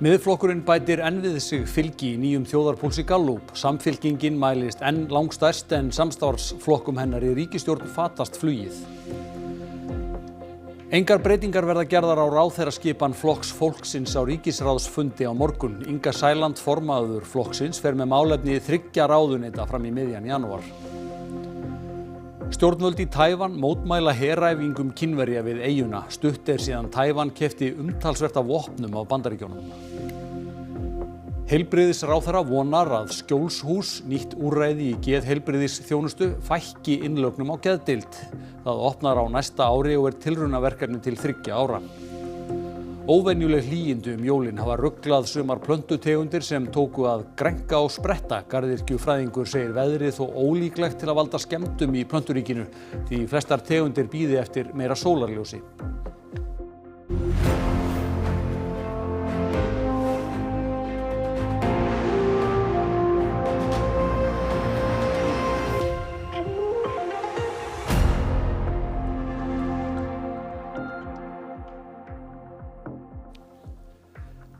Miðflokkurinn bætir enn við sig fylgi í nýjum þjóðarpúlsi Gallup. Samfylkingin mælist enn langstærst en samstarfsflokkum hennar í ríkisstjórn fatast flugið. Engar breytingar verða gerðar á ráðherraskipan Flokks fólksins á ríkisráðsfundi á morgun. Inga Sæland, formaður flokksins, fer með málefni 3 ráðuneyta fram í miðjan janúar. Stjórnvöld í Taívan mótmæla heræfingum Kínverja við eyjuna. Stutt síðan Taívan keypti umtalsvert af vopnum á Bandaríkjunum. Heilbrigðisráðherra vonar að Skjólshús, nýtt úrræði í geðheilbrigðisþjónustu, fækki innlögnum á geðdeild. Það opnar á næsta ári og tilraunaverkefni til 3 ára. Óvenjuleg hlýindi jólin hafa ruglað sumar plöntutegundir sem tóku að grenka og spretta. Garðyrkjufræðingur segir veðrið þó ólíklegt til að valda skemmdum í plönturíkinu því flestar tegundir bíði eftir meira sólarljósi.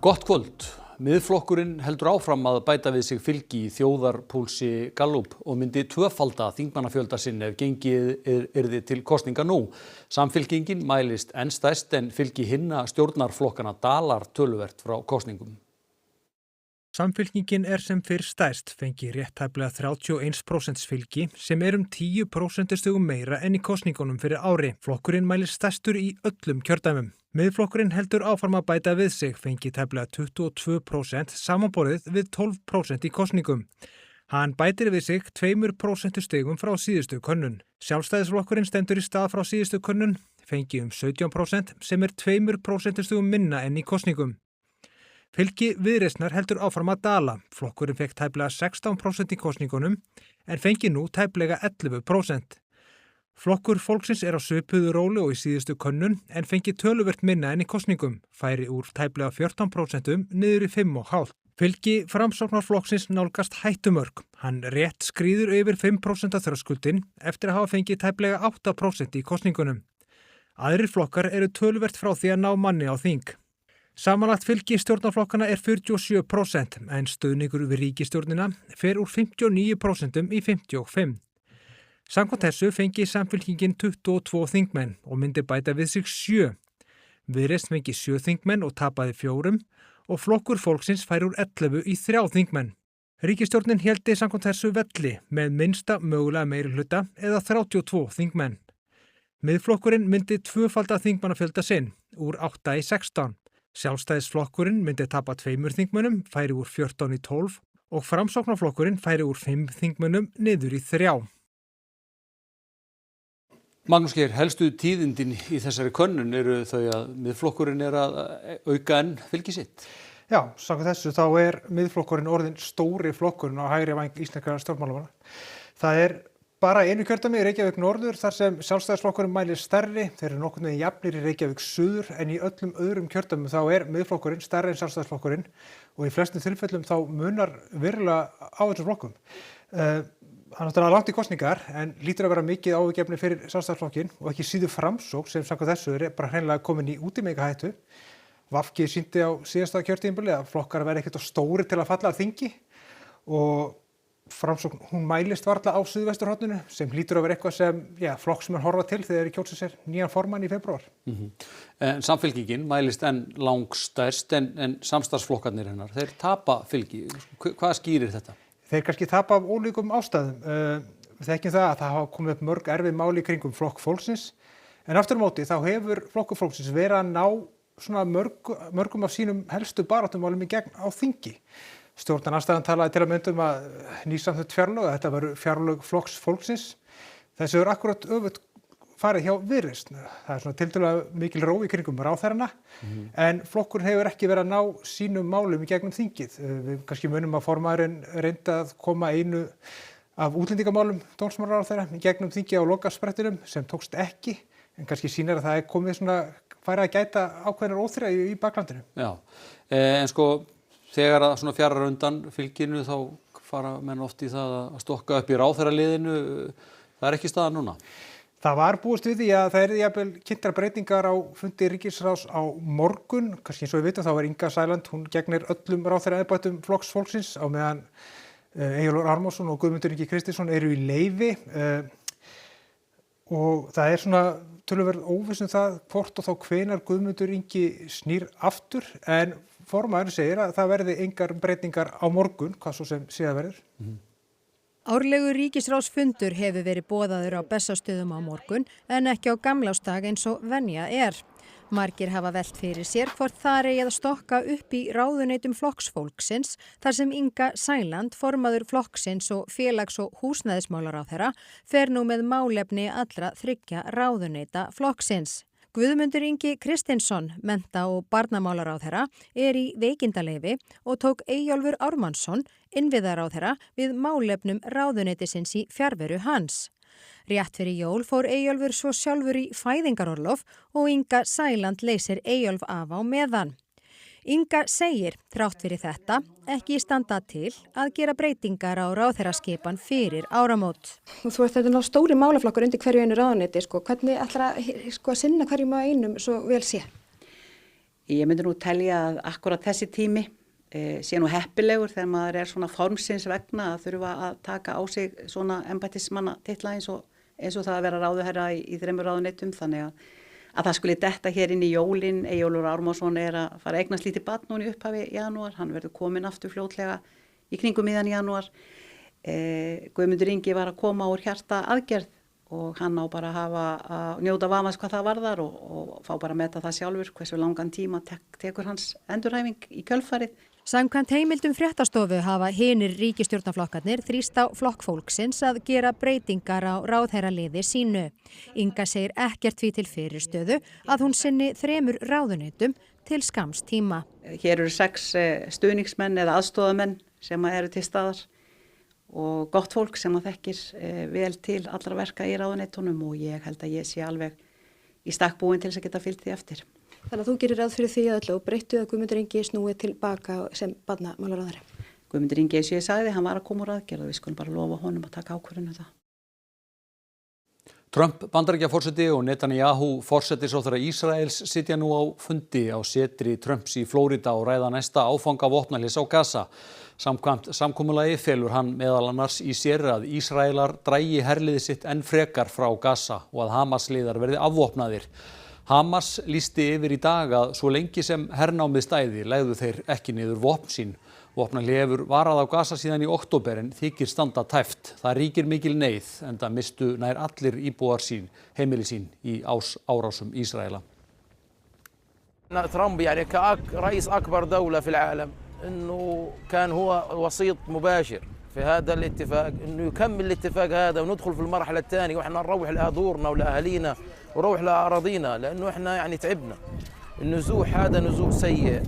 Gott kvöld. Miðflokkurinn heldur áfram að bæta við sig fylgi í þjóðarpúlsi Gallup og myndi tvöfalda þingmannafjölda sinn ef gengið yrði til kosninga nú. Samfylkingin mælist enn stærst en fylgi hinna stjórnarflokkana dalar töluvert frá kosningum. Samfylkingin sem fyrr stærst, fengi rétt tæplega 31% fylgi sem 10% meira en í kosningunum fyrir ári. Flokkurinn mælist stærstur í öllum kjördæmum. Miðflokkurinn heldur áfram að bæta við sig, fengi tæplega 22% samanborið við 12% í kosningum. Hann bætir við sig 2% frá síðustu könnun. Sjálfstæðisflokkurinn stendur í stað frá síðustu könnun, fengi 17% sem 2% minna en í kosningum. Fylgi Viðreisnar heldur áfram að dala. Flokkurinn fekk tæplega 16% í kosningunum en fengi nú tæplega 11%. Flokkur fólksins á svipuðu róli og í síðustu könnun en fengi töluvert minna en í kosningum, færi úr tæplega 14% niður í 5,5%. Fylgi Framsóknarflokksins nálgast hættumörk. Hann rétt skríður yfir 5% þröskuldin eftir að hafa fengið tæplega 8% í kosningunum. Aðrir flokkar eru töluvert frá því að ná manni á þing. Samanlagt fylgi stjórnarflokkana 47% en stuðningur við ríkisstjórnina fer úr 59% í 55%. Samkvæmt þessu fengi Samfylkingin 22 þingmenn og myndi bæta við sig 7. Viðreisn fengi 7 þingmenn og tapaði 4 og Flokkur fólksins fær úr 11 í 3 þingmenn. Ríkisstjórnin héldi samkvæmt þessu velli með minnsta mögulega meirihluta eða 32 þingmenn. Miðflokkurinn myndi tvöfalda þingmannafjölda sinn úr 8 í 16. Sjálfstæðisflokkurinn myndi tapa 2 þingmönnum, færi úr 14 í 12 og Framsóknarflokkurinn færi úr 5 þingmönnum niður í 3. Magnús Geir, helstu tíðindin í þessari könnun eru þau að Miðflokkurinn að auka enn fylgi sitt. Já, samkvæmt þessu þá Miðflokkurinn orðinn stóri flokkurinn á hægri væng íslenskra stjórnmálamanna. Það bara einu kjördæmi í Reykjavík norður þar sem Sjálfstæðisflokkurinn mælir stærri. Þeir eru nokkurn veginn jafnir í Reykjavík suður en í öllum öðrum kjördæmum þá Miðflokkurinn stærri en Sjálfstæðisflokkurinn og í flestum tilfellum þá munar verulega á þessum flokkum. Það náttúrulega langt í kosningar en lítur að vera mikið áhyggjuefni fyrir Sjálfstæðisflokkinn og ekki síður Framsókn sem samkvæmt þessu bara hreinlega komin í útimeigahættu. VG sýndi á síðasta kjörtímabili að flokkar verði ekkert of stórir til að falla af þingi og Framsókn, hún mælist varla á suðvesturhorninu sem hlýtur að vera eitthvað sem flokksmenn horfa til þegar þeir kjósa sér nýjan formann í febrúar. Samfylkingin mælist enn langstærst en samstarfsflokkarnir hennar, þeir tapa fylgi. Hvað skýrir þetta? Þeir kannski tapa af ólíkum ástæðum. Við þekkjum það að það hafa komið upp mörg erfið máli í kringum Flokk fólksins en aftur á móti þá hefur Flokkur fólksins verið að ná svona mörgum af sínum helstu baráttumálum í gegn á þingi. Stjórnarandstaðan talaði til að mynda að nýsamþykkt fjárlög, að þetta væru fjárlög Flokks fólksins. Þessu akkúrat öfugt farið hjá Viðreisn. Það svona tiltölulega mikil ró í kringum ráðherrana en flokkurinn hefur ekki verið að ná sínum málum í gegnum þingið. Við kannski munum að formaðurinn reyndi að koma einu af útlendingamálum dómsmálaráðherra í gegnum þingið á lokasprettinum sem tókst ekki en kannski sýnir að það komið svona farið að gæta ákveðnar óþreyju í baklandinu. Já, en þegar að svona fjarar undan fylginu þá fara menn oft í það að stokka upp í ráðherraliðinu. Það ekki staðan núna? Það var búist við því að það jafnvel kynntar breytingar á fundi ríkisráðs á morgun. Kannski eins og við vitum þá Inga Sæland, hún gegnir öllum ráðherraembættum Flokks fólksins á meðan Eyjólfur Ármannsson og Guðmundur Ingi Kristinsson eru í leyfi. Og það svona töluverð óviss það hvort og þá hvenær Guðmundur Ingi snýr aftur. En formaðurinn segir að það verði engar breytingar á morgun, hvað svo sem síðan verður. Árlegur ríkisráðsfundur hefur verið boðaður á Bessastöðum á morgun en ekki á gamlársdag eins og venja er. Margir hafa velt fyrir sér hvort þar eigi að stokka upp í ráðuneytum Flokks fólksins þar sem Inga Sæland, formaður flokksins og félags- og húsnæðismálaráðherra, fer nú með málefni allra 3 ráðuneyta flokksins. Guðmundur Ingi Kristinsson, mennta- og barnamálaráðherra, er í veikindaleyfi og tók Eyjólfur Ármannsson, innviðaráðherra, við málefnum ráðuneytisins í fjarveru hans. Rétt fyrir jól fór Eyjólfur svo sjálfur í fæðingarorlof og Inga Sæland leysir Eyjólf af á meðan. Inga segir, þrátt fyrir þetta, ekki standa til að gera breytingar á ráðherraskipan fyrir áramót. Þú veist, þetta er stóri málaflokkur undir hverju einu ráðuneyti, hvernig ætlar að sinna hverjum að einum svo vel sé? Ég myndi nú telja að akkurat þessi tími sé nú heppilegur þegar maður svona formsins vegna að þurfa að taka á sig svona embættismanna titla eins og það að vera ráðherra í 3 ráðuneytum, þannig að það skuli detta hér inn í jólin. Eyjólfur Ármannsson er að fara að eignast lítið barn núna í upphafi janúar, hann verður kominn aftur fljótlega í kringum miðjan janúar. Guðmundur Ingi var að koma úr hjarta aðgerð og hann á bara að njóta vafans hvað það varðar og fá bara að meta það sjálfur hversu langan tíma tekur hans endurhæfing í kjölfarið. Samkvæmt heimildum fréttastofu hafa hinir ríkisstjórnarflokkarnir þrýst á Flokk fólksins að gera breytingar á ráðherraliði sínu. Inga segir ekkert því til fyrirstöðu að hún sinni 3 ráðuneytum til skamms tíma. Hér eru 6 stuðningsmenn eða aðstoðamenn sem eru til staðar og gott fólk sem að þekkir vel til allra verka í ráðuneytunum og ég held að ég sé alveg í stakk búin til þess að geta fylgt því eftir. Þannig að þú gerir ráð fyrir því öllu og breyttu að Guðmundur Ingi snúið tilbaka sem barnamálaráðherra. Guðmundur Ingi, eins og ég sagði, hann var að koma úr aðgerð og við skulum bara lofa honum að taka ákvörðun það. Trump Bandaríkjaforseti og Netanyahu forsætisráðherra Ísraels sitja nú á fundi á setri Trumps í Flórída og ræða næsta áfanga vopnahlés á Gaza. Samkvæmt samkomulagi felur hann meðal annars í sér að Ísraelar dragi herliðið sitt enn frekar frá Gaza og að Hamas-liðar verði afvopnaðir. Hamas lýsti yfir í dag að svo lengi sem hernámið stæði legðu þeir ekki niður vopn sín. Vopnahlé hefur varað á Gaza síðan í október en þykir standa tæft. Það ríkir mikil neyð enda mistu nær allir íbúar sín heimili sín í árásum Ísraela. ترامب يعني كرئيس أكبر دولة في العالم إنه كان هو وسيط مباشر في هذا الاتفاق إنه يكمل الاتفاق هذا وندخل في المرحلة الثانية وإحنا نروح لأدورنا ولأهالينا ونروح لأراضينا لأنه إحنا يعني تعبنا. النزوح هذا نزوح سيء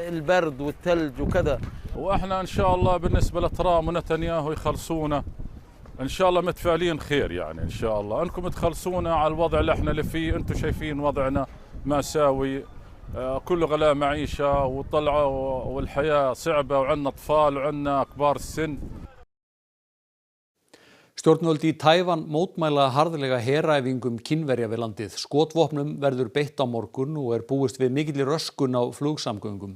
البرد والثلج وكذا. وإحنا إن شاء الله بالنسبة لترامب ونتنياهو يخلصونا إن شاء الله متفائلين خير يعني إن شاء الله أنكم تخلصونا على الوضع اللي إحنا اللي فيه. أنتم شايفين وضعنا مأساوي كل غلاء معيشة وطلعة والحياة صعبة وعندنا أطفال وعندنا كبار السن. Stjórnvöld í Taívan mótmæla harðlega heræfingum Kínverja við landið. Skotvopnum verður beitt á morgun og búist við mikilli röskun á flugsamgöngum.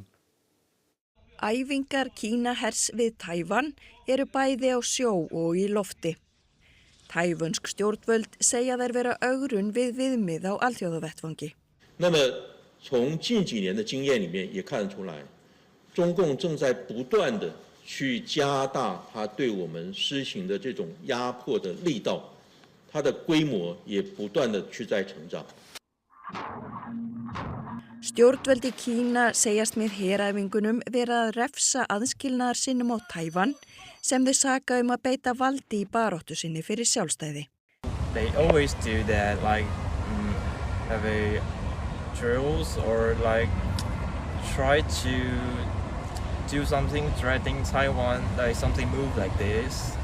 Æfingar Kínahers við Taívan eru bæði á sjó og í lofti. Taívansk stjórnvöld segja þær vera ögrun við viðmið á alþjóðavettvangi. 那么从近几年的经验里面也看得出来，中共正在不断的去加大它对我们施行的这种压迫的力道，它的规模也不断的去在成长。 Stjórnvöld í Kína segjast með heræfingunum vera að refsa aðskilnaðar sinnum á Taívan sem þau saka að beita valdi í baráttu sinni fyrir sjálfstæði. They always do that, like have a drills or like try to do something threatening Taiwan, like something move like this.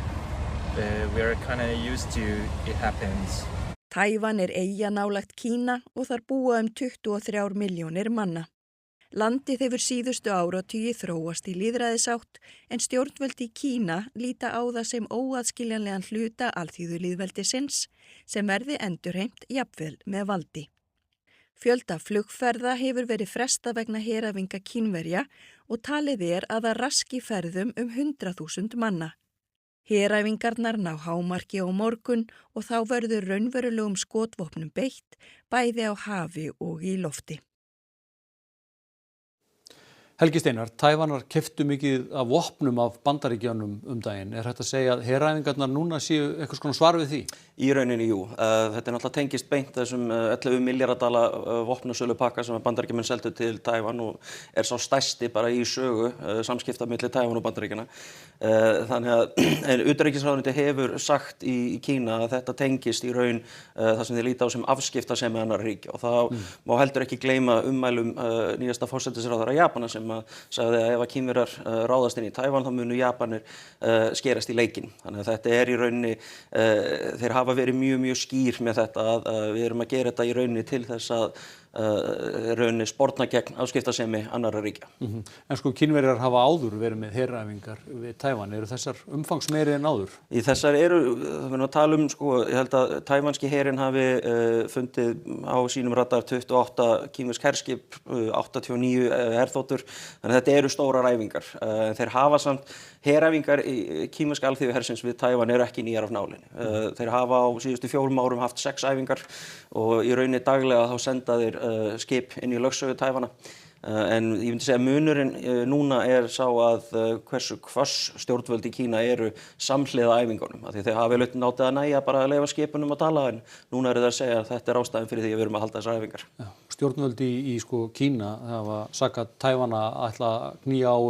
We're kind of used to it happens. Taívan eyja nálægt Kína og þar búa 23 milljónir manna. Landið hefur síðustu áratugi þróast í lýðræðisátt en stjórnvöld í Kína líta á það sem óaðskiljanlegan hluta alþýðulýðveldisins sem verði endurheimt jafnvel með valdi. Fjölda flugferða hefur verið frestað vegna heræfinga Kínverja og talið að það raski ferðum 100.000 manna. Heræfingarnar ná hámarki á morgun og þá verður raunverulegum skotvopnum beitt bæði á hafi og í lofti. Helgi Steinar, Tævanar keyptu mikið af vopnum af Bandaríkjunum daginn. Hægt að segja að heræfingarnar núna séu eitthvað svona svar við því? Í rauninni, jú. Þetta náttúrulega tengist beint þessum 11 milljarða dala vopnasölupakka sem Bandaríkjamenn seldu til Tævan og sá stærsti bara í sögu samskipta milli Tævan og Bandaríkjanna. Þannig að utanríkisráðuneytið hefur sagt í Kína að þetta tengist í raun það sem þeir líta á sem afskiptasemi annarra ríkja og það má heldur ekki gleyma ummælum nýjasta forsætisráðherra Japana sem sagði að ef að Kínverjar ráðast inn í Tævan þá munu Japanir skerast í leikinn. Þannig að þetta í rauninni, þeir hafa verið mjög skýr með þetta að við erum að gera þetta í rauninni til þess að rauninni sporna gegn afskiptasemi annarra ríkja. En sko Kínverjar hafa áður verið með heræfingar við Tævan. Eru þessar umfangsmeiri en áður? Í þessar það verður að tala sko, ég held að tævanski herinn hafi fundið á sínum radar 28 kínversk herskip, 89 herþotur, þannig að þetta eru stórar æfingar. Þeir hafa samt heræfingar í kínverska alþýðuhersins við Tævan eru ekki nýjar af nálinni. Þeir hafa á síðustu 4 árum haft 6 æfingar og í rauninni daglega þá senda þeir skip inn í lögsögu Tævana. En ég myndi segja að munurinn núna sá að hversu hvöss stjórnvöld í Kína eru samhliða æfingunum. Því þeir hafa vel nátið að nægja bara að leyfa skipunum að tala en núna þeir að segja að þetta ástæðan fyrir því að við erum að halda þessar æfingar. Já, stjórnvöld í sko Kína hafa sakað Tævana ætla að knýja á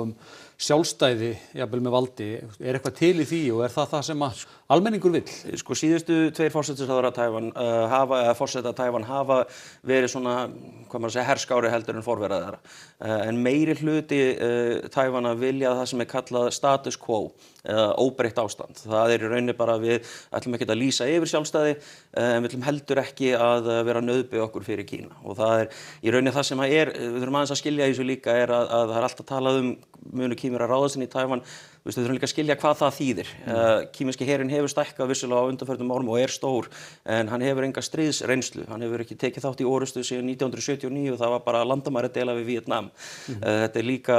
sjálfstæði, jafnvel með valdi. Eitthvað til í því og það sem að almenningur vill? Sko síðustu 2 forsætisráðherra Tævan forseta Tævan hafa verið svona, hvað maður segja, herskári heldur en forveraði þeirra. En meiri hluti Tævana vilja það sem kallað status quo, óbreytt ástand. Það í rauninni bara við ætlum ekki að lýsa yfir sjálfstæði, en við ætlum heldur ekki að vera nauðbyggja okkur fyrir Kína. Og það í rauninni það sem við þurfum aðeins að skilja í þessu líka að það alltaf talað munu Kínverjar ráðast inn í Tævan. Við þurfum líka að skilja hvað það þýðir. Kínverski herinn hefur stækkað vissulega á undanförnum árum og stór, en hann hefur enga stríðsreynslu. Hann hefur ekki tekið þátt í orrustu síðan 1979 og það var bara landamæradela við Víetnam. Þetta líka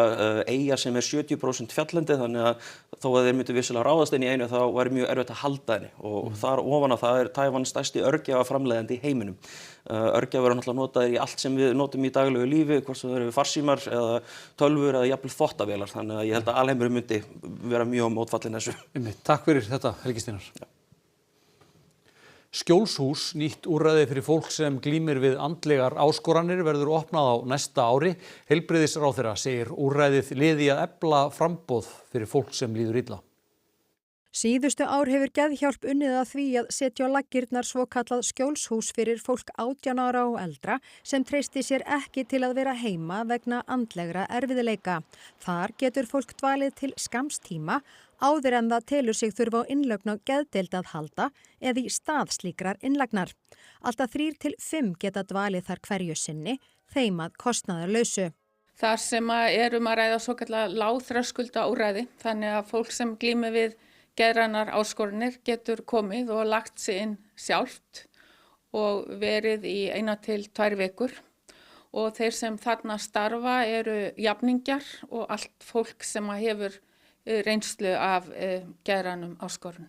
eyja sem 70% fjalllendi, þannig að þó að þeir myndu vissulega ráðast inn í einu þá væri mjög erfitt að halda henni og þar ofan að það Tævan stærsti örgjafaframleiðandi í heiminum. Örgjafar náttúrulega notaðir í allt sem við notum í daglegu lífi, hvort sem það eru farsímar eða tölvur eða jafnvel þvottavélar, þannig að ég held að alheimurinn myndi vera mjög mótfallinn þessu. Takk fyrir þetta, Helgi Steinar. Skjólshús, nýtt úrræði fyrir fólk sem glímir við andlegar áskoranir, verður opnað á næsta ári. Heilbrigðisráðherra segir úrræðið liði að efla framboð fyrir fólk sem líður illa. Síðustu ár hefur Geðhjálp unnið að því að setja á laggirnar svokallað skjólshús fyrir fólk 18 ára og eldra sem treysti sér ekki til að vera heima vegna andlegra erfiðleika. Þar getur fólk dvalið til skamms tíma áður en það telur sig þurfa á innlögn á geðdeild að halda eða í stað slíkrar innlagnar. Alltaf 3 til 5 geta dvalið þar hverju sinni, þeim að kostnaðarlausu. Þar sem að ræða svokallað lágþröskulda úrræði, þannig að fólk sem glímir við geðrænar áskoranir getur komið og lagt sig inn sjálft og verið í 1 til 2 vikur og þeir sem þarna starfa eru jafningjar og allt fólk sem hefur reynslu af geðrænum áskorunum.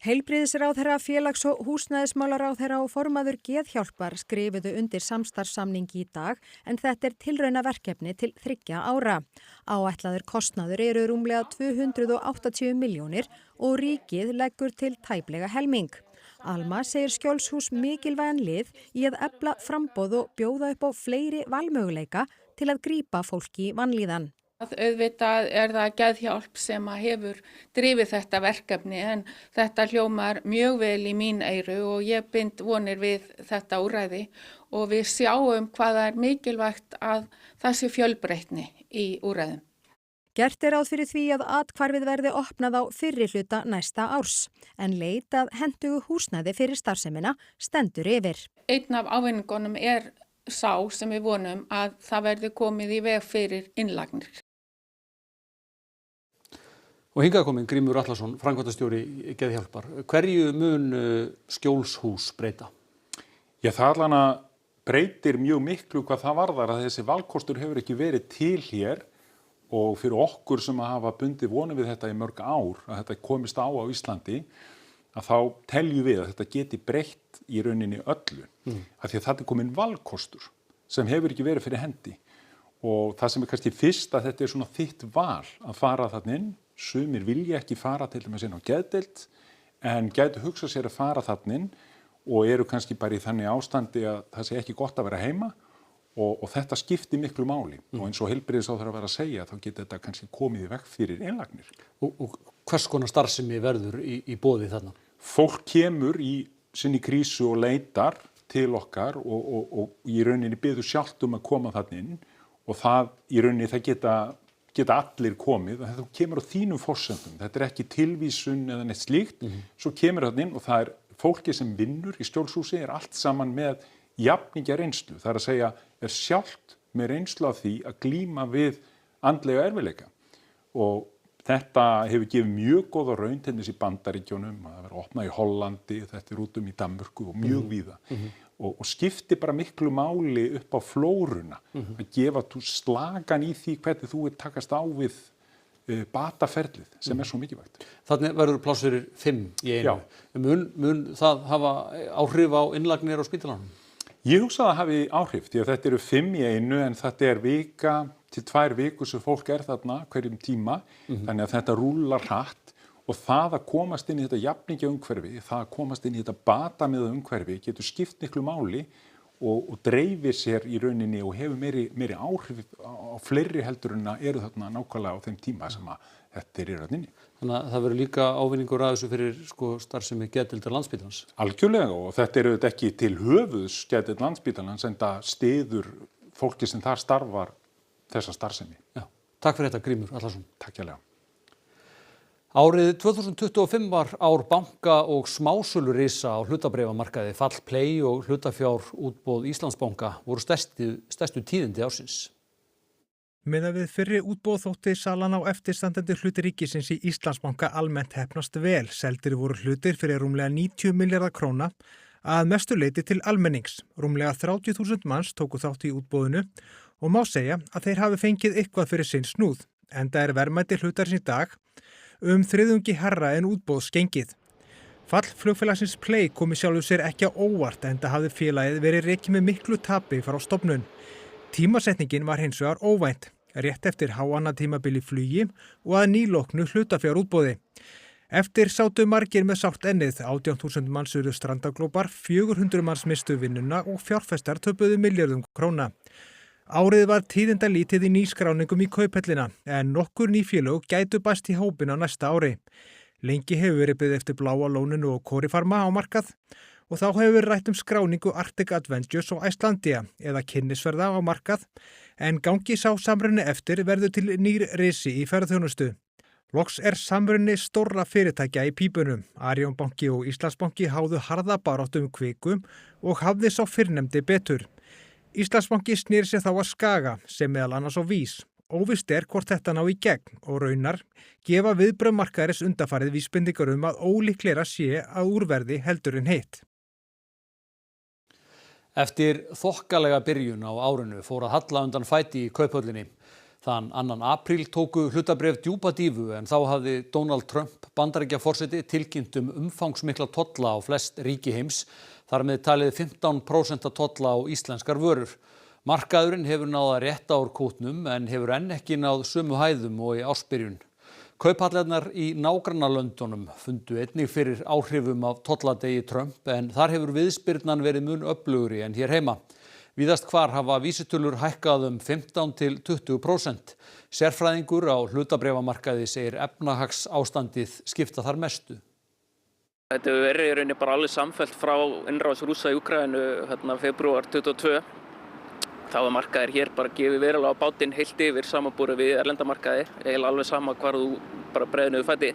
Heilbrigðisráðherra, félags- og húsnæðismálaráðherra og formaður Geðhjálpar skrifuðu undir samstarfssamning í dag en þetta tilraunaverkefni til 3 ára. Áætlaður kostnaður eru rúmlega 280 milljónir og ríkið leggur til tæplega helming. Alma segir skjólshús mikilvægan lið í að efla framboð og bjóða upp á fleiri valmöguleika til að grípa fólki í vanlíðan. Auðvitað það Geðhjálp sem hefur drifið þetta verkefni en þetta hljómar mjög vel í mín eyru og ég bind vonir við þetta úrræði og við sjáum hvað það mikilvægt að það sé fjölbreytni í úrræðum. Gert ráð fyrir því að athvarfið verði opnað á fyrri hluta næsta árs en leit að hentugu húsnæði fyrir starfsemina stendur yfir. Einn af ávinningunum sá sem við vonum að það verði komið í veg fyrir innlagnir. Og hingað kominn Grímur Atlason, framkvæmdastjóri Geðhjálpar. Hverju mun skjólshús breyta? Já, það allan að breytir mjög miklu hvað það varðar að þessi valkostur hefur ekki verið til hér og fyrir okkur sem að hafa bundið vonum við þetta í mörg ár, að þetta komist á Íslandi, að þá teljum við að þetta geti breytt í rauninni öllu. Af því að þetta komin valkostur sem hefur ekki verið fyrir hendi. Og það sem kannski fyrst að þetta svona þitt val að fara þarna inn. Sumir vilja ekki fara til dæmis inn á geðdeild en gætu hugsað sér að fara þarna inn og eru kannski bara í þannig ástandi að það sé ekki gott að vera heima og þetta skiptir miklu máli. Og eins og heilbrigðisráðherra var að segja þá getur þetta kannski komið í veg fyrir innlagnir. Og hvers konar starfsemi verður í boði þarna? Fólk kemur í sinni krísu og leitar til okkar og í rauninni biður sjálft að koma þarna inn og það í rauninni það geta allir komið og þetta kemur á þínum forsendum. Þetta ekki tilvísun eða neitt slíkt. Svo kemur þarna inn og það fólki sem vinnur í skjólshúsi allt saman með jafningja reynslu. Það að segja sjálft með reynslu af því að glíma við andlega erfiðleika. Og þetta hefur gefið mjög góða raun til þessi Bandaríkjunum, að það verið opnað í Hollandi, þetta út í Danmörku og mjög víða. Og skiptir bara miklu máli upp á flóruna að gefa slagan í því hvernig þú takast á við bataferlið sem svo mikilvægt. Þannig verður pláss fyrir 5 í einu. Mun það hafa áhrif á innlagnir á spítalanum? Ég hugsa að það hafi áhrif því að þetta eru 5 í einu en þetta vika til 2 vikur sem fólk þarna hverjum tíma þannig að þetta rúllar hratt og það að komast inn í þetta jafningja umhverfi, það að komast inn í þetta batamiða umhverfi getur skipt miklu máli og dreifir sér í rauninni og hefur meiri áhrif á fleiri heldur en að eru þarna nákvæmlega á þeim tíma sem að þetta þarna inni. Þannig að það verður líka ávinningur að þessu fyrir starfsemi geðdeildar Landspítalans. Algjörlega og þetta eru ekki til höfuðs geðdeild Landspítalans en það styður fólki sem þar starfar þessa starfsemi. Já. Takk fyrir þetta Grímur Atlason. Takk hérlega. Árið 2025 var ár banka og smásölurisa á hlutabréfamarkaði. Fall Play og hlutafjárútboð Íslandsbanka voru stærstu tíðindi ársins. Miðað við fyrri útboð þótti salan á eftirstandandi hluti ríkisins í Íslandsbanka almennt heppnast vel. Seldir voru hlutir fyrir rúmlega 90 milljarða króna að mestu leyti til almennings. Rúmlega 30.000 manns tóku þátt í útboðinu og má segja að þeir hafi fengið eitthvað fyrir sinn snúð. Enda verðmæti hlutarins í dag 3/3 herra en útboðsgengið. Fall flugfélagsins Play kom í sjálfu sér ekki á óvart enda hafði félagið verið rekið með miklu tapi frá stofnun. Tímasetningin var hins vegar óvænt, rétt eftir háannatímabil í flugi og að nýloknu hlutafjárútboði. Eftir sátu margir með sárt ennið, 18.000 manns urðu strandaglópar, 400 manns mistu vinnuna og fjárfestar töpuðu milljörðum króna. Árið var tíðindalítið í nýskráningum í Kauphöllina en nokkur ný félög gætu bæst í hópinn á næsta ári. Lengi hefur verið beðið eftir Bláa lóninu og Kórifarma á markað og þá hefur rætt skráningu Arctic Adventures og Icelandia eða kynnisferða á markað en gangi sá samrunni eftir verður til nýr risi í ferðaþjónustu. Loks samrunni stórra fyrirtækja í pípunum. Arion banki og Íslandsbanki háðu harða baráttu kviku og hafði sá fyrrnefndi betur. Íslandsbanki snýr sér þá að Skaga sem meðal annars á Vís. Óvíst hvort þetta ná í gegn og raunar gefa viðbrögð markaðarins undanfarið vísbendingar að ólíklegra sé að úrverði heldur en hitt. Eftir þokkalega byrjun á árinu fór að halla undan fæti í Kauphöllinni. Þann 2. apríl tóku hlutabréf djúpa dýfu en þá hafði Donald Trump Bandaríkjaforseti tilkynnt umfangsmikla tolla á flest ríki heims, þar með talið 15% tolla á íslenskar vörur. Markaðurinn hefur náð að rétta úr kútnum en hefur enn ekki náð sömu hæðum og í ársbyrjun. Kauphallarnar í nágrannalöndunum fundu einnig fyrir áhrifum af tolladegi Trump en þar hefur viðspyrnan verið mun öflugri en hér heima. Víðast hvar hafa vísitölur hækkað 15 til 20%. Sérfræðingur á hlutabréfamarkaði segir efnahagsástandið skipta þar mestu. Þetta hefur verið í rauninni bara alveg samfellt frá innrás Rússa í Úkraínu febrúar 22. Þá var markaðir hér bara gefið verulega á bátinn heilt yfir samanborið við erlendamarkaði. Eiginlega alveg sama hvar þú bara breiðir niður fæti.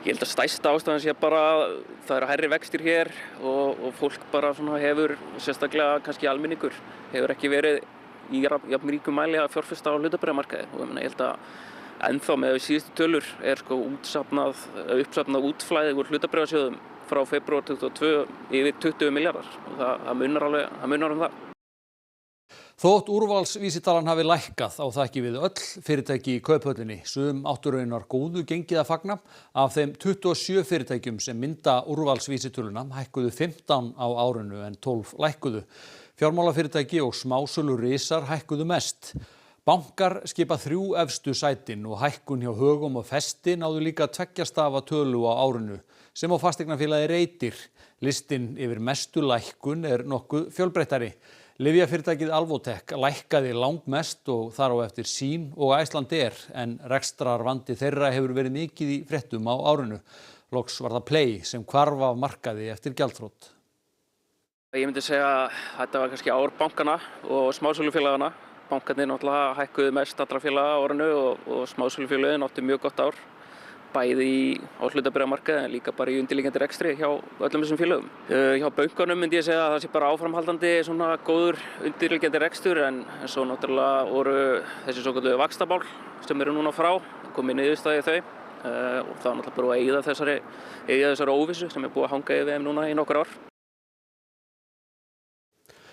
Ég held að stærsta ástæðan sé bara að það eru hærri vextir hér og fólk bara svona hefur, sérstaklega kannski almenningur, hefur ekki verið í jafn ríkum mæli að fjárfesta á hlutabréfamarkaði og ég held að ennþá með síðustu tölur sko uppsafnað útflæði úr hlutabréfasjóðum frá febrúar 2022 yfir 20 milljarðar og það munar það. Þótt úrvalsvísitalan hafi lækkað á það ekki við öll fyrirtæki í Kauphöllinni. Sum áttu raunar góðu gengið að fagna. Af þeim 27 fyrirtækjum sem mynda úrvalsvísitöluna hækkuðu 15 á árinu en 12 lækkuðu. Fjármálafyrirtæki og smásölurisar hækkuðu mest. Bankar skipa 3 efstu sætin og hækkun hjá Högum og Festi náðu líka 2 stafa tölu á árinu sem á fasteignafélagi Reytir. Listinn yfir mestu lækkun nokkuð fjölbreyttari. Lyfjafyrirtækið Alvotech lækkaði langmest og þar á eftir Sýn og Icelandair en rekstrarvandi þeirra hefur verið mikið í fréttum á árinu. Loks var það Play sem hvarf af markaði eftir gjaldþrot. Ég myndi segja að þetta var kannski ár bankana og smásölufélagana. Bankarnir náttúrulega hækkuðu mest allra félaga á árinu og smásölufélögin áttu mjög gott ár. Bæði á hlutabréfamarkaði en líka bara í undirliggjandi rekstri hjá öllum þessum félögum. Hjá bönkunum myndi ég segja að það sé bara áframhaldandi svona góður undirliggjandi rekstur en svo náttúrulega voru þessi svokölluðu vaxtabál sem eru núna frá, komið niðurstaða í þau og það er náttúrulega bara að eyða þessari óvissu sem er búið að hanga yfir þeim núna í nokkur ár.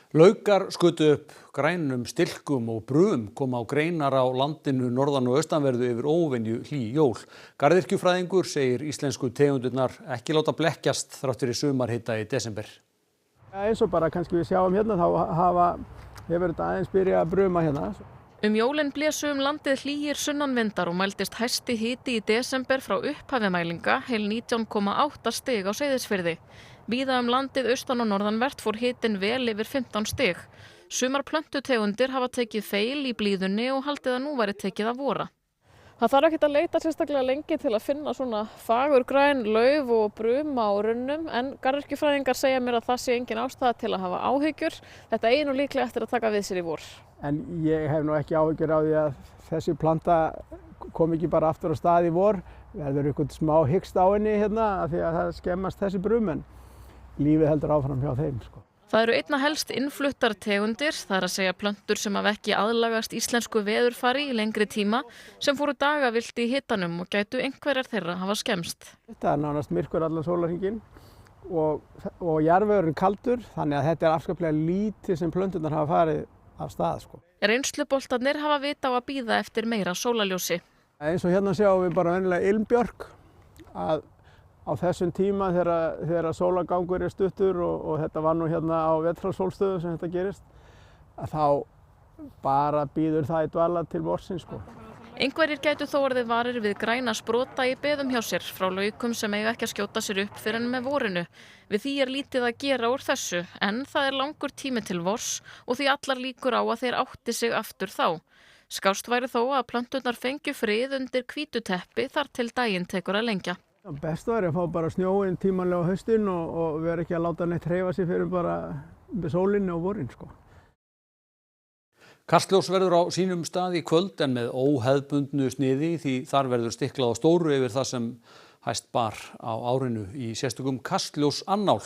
Laukar skutu upp grænum stilkum og brúum koma á greinar á landinu norðan og austanverðu yfir óvenju hlý jól. Garðyrkjufræðingur segir íslensku tegundurnar ekki láta blekkjast þrátt fyrir sumarhita í desember. Eins og bara kannski við sjáum hérna þá hefur þetta aðeins byrjað að bruma hérna. Jólin blésu landið hlýir sunnanvindar og mældist hæsti hiti í desember frá upphafi mælinga heil 19,8 stig á Seyðisfirði. Víða landið austan og norðanvert fór hitinn vel yfir 15 stig. Sumar plöntutegundir hafa tekið feil í blíðunni og haldið að nú væri tekið að vora. Það þarf ekkert að leita sérstaklega lengi til að finna svona fagurgræn lauf og bruma á runnum en garðyrkjufræðingar segja mér að það sé engin ástæða til að hafa áhyggjur. Þetta eigi nú líklega eftir að taka við sér í vor. En ég hef nú ekki áhyggjur á því að þessi planta kom ekki bara aftur á stað í vor. Verður eitthvað smá hikst á henni hérna af því að það skemmast þessi brumen. Lífið heldur áfram hjá þeim. Það eru einna helst innfluttar tegundir, það er að segja plöntur sem hafa ekki aðlagast íslensku veðurfari í lengri tíma sem fóru dagavillt í hitanum og gætu einhverjar þeirra hafa skemmst. Þetta er nánast myrkur allan sólarhringinn og jarðvegurinn kaldur þannig að þetta er afskaplega lítið sem plönturnar hafa farið af stað. Reynsluboltarnir hafa vit á að bíða eftir meira sólarljósi. Eins og hérna sjáum við bara venjulega ilmbjörk að á þessum tíma þegar sólargangur er stuttur og þetta var nú hérna á vetrarsólstöðum sem þetta gerist, að þá bara býður það í dvala til vorsins. Einhverjir gætu þó orðið varir við græna sprota í beðum hjá sér frá laukum sem eiga ekki að skjóta sér upp fyrr en með vorinu. Við því er lítið að gera úr þessu en það er langur tími til vors og því allar líkur á að þeir átti sig aftur þá. Skást væri þó að plönturnar fengju frið undir hvítu teppi þar til daginn tekur að lengja. Best væri að fá bara snjóinn tímanlega á haustin og vera ekki að láta neitt hreyfa sig fyrir bara með sólinni og vorin. Kastljós verður á sínum stað í kvöld en með óhefðbundnu sniði því þar verður stiklað á stóru yfir það sem hæst bar á árinu í sérstökum Kastljós annál.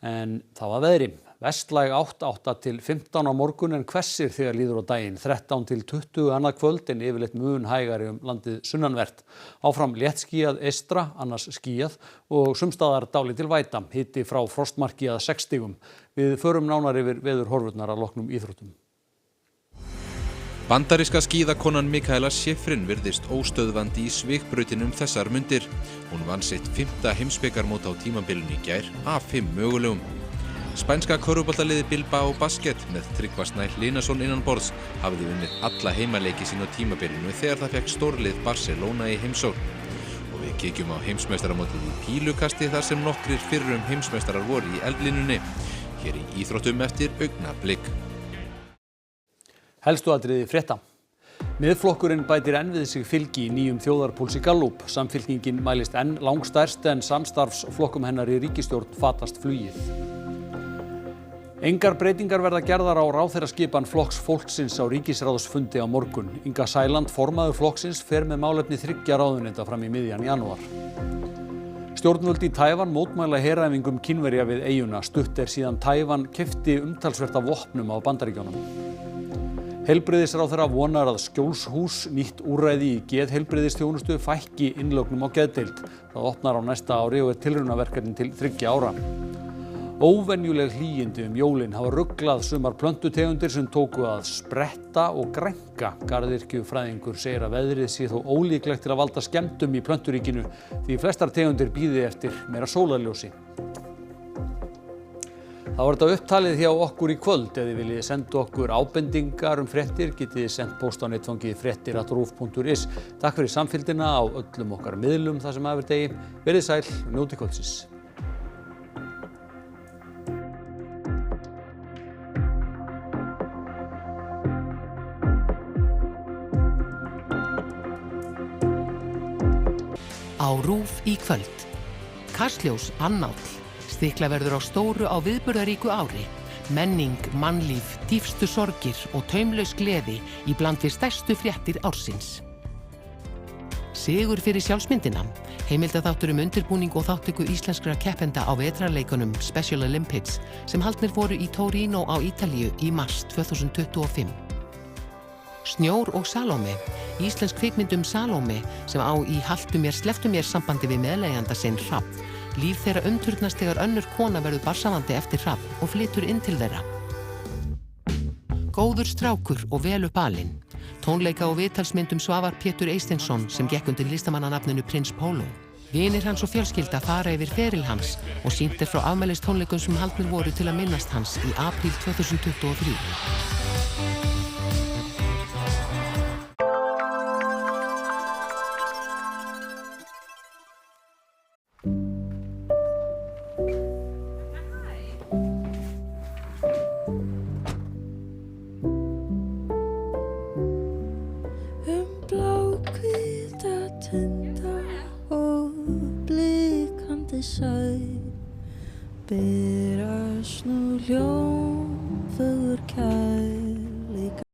En það var veðri. Vestlæg 8 til 15 á morgun en hvessir þegar líður á daginn. 13 til 20 annað kvöld en yfirleitt mun hægari landið sunnanvert. Áfram léttskýjað eystra, annars skýjað og sumstaðar dálítil væta. Hiti frá frostmarki að 6 stigum. Við förum nánar yfir veðurhorfurnar að loknum íþróttum. Bandaríska skíðakonan Mikaela Shiffrin virðist óstöðvandi í svikbrautinum þessar mundir. Hún vann sitt 5. heimsbikarmót á tímabilinu í gær af 5 mögulegum. Spænska körfuboltaliðið Bilbao Basket með Tryggva Snæ Hlinason innan borðs hafði unnið alla heimaleiki sín á tímabilinu þegar það fekk stórlið Barcelona í heimsókn. Og við kíkjum á heimsmeistaramótið í pílukasti þar sem nokkrir fyrrum heimsmeistarar voru í eldlínunni. Hér í íþróttum eftir augnablik. Helstu atriði frétta. Miðflokkurinn bætir enn við sig fylgi í nýjum þjóðarpúlsi Gallup. Samfylkingin mælist enn langstærst en samstarfsflokkum hennar í ríkisstjórn fatast flugið. Engar breytingar verða gerðar á ráðherraskipan Flokks fólksins á ríkisráðsfundi á morgun. Inga Sæland, formaður flokksins, fer með málefni 3 ráðuneyta fram í miðjan janúar. Stjórnvöld í Taívan mótmæla heræfingum Kínverja við eyjuna. Stutt síðan Taívan keypti umtalsvert af vopnum á Bandaríkjunum. Heilbrigðisráðherra vonar að skjólshús, nýtt úrræði í geðheilbrigðisþjónustu, fækki innlögnum á geðdeild. Það opnar á næsta ári og tilraunaverkefni til 3 ára. Óvenjuleg hlýindi jólin hafa ruglað sumar plöntutegundir sem tóku að spretta og grænka. Garðyrkjufræðingur segir að veðrið sé þó ólíklegt til að valda skemmdum í plönturíkinu því flestar tegundir bíði eftir meira sólarljósi. Það var þetta upptalið hjá okkur í kvöld. Ef þið viljið senda okkur ábendingar fréttir getið þið sent póst á netfangið fréttir@ruf.is. Takk fyrir samfylgdina á öllum okkar miðlum þar sem afur degi. Verið sæl og njótið kvöldsins. Á RÚV í kvöld. Kastljós Annáll. Stikla verður á stóru á viðburðaríku ári. Menning, mannlíf, dýpstu sorgir og taumlaus gleði í bland við stærstu fréttir ársins. Sigur fyrir sjálfsmyndina. Heimildaþáttur undirbúning og þátttöku íslenskra keppenda á vetrarleikunum Special Olympics sem haldnir voru í Torino á Ítalíu í mars 2025. Snjór og Salóme. Íslensk kvikmynd Salóme sem á í haltu mér slepptu mér sambandi við meðleigjanda sinn Hrafn. Líf þeirra umturnast þegar önnur kona verður barnshafandi eftir Hrafn og flytur inn til þeirra. Góður strákur og vel upp alinn. Tónleika og viðtalsmynd Svavar Pétur Eysteinsson sem gekk undir listamannanafninu Prins Pólo. Vinir hans og fjölskylda fara yfir feril hans og sýnt frá afmælistónleikum sem haldnir voru til að minnast hans í apríl 2023. Berast nú ljóm fögur kær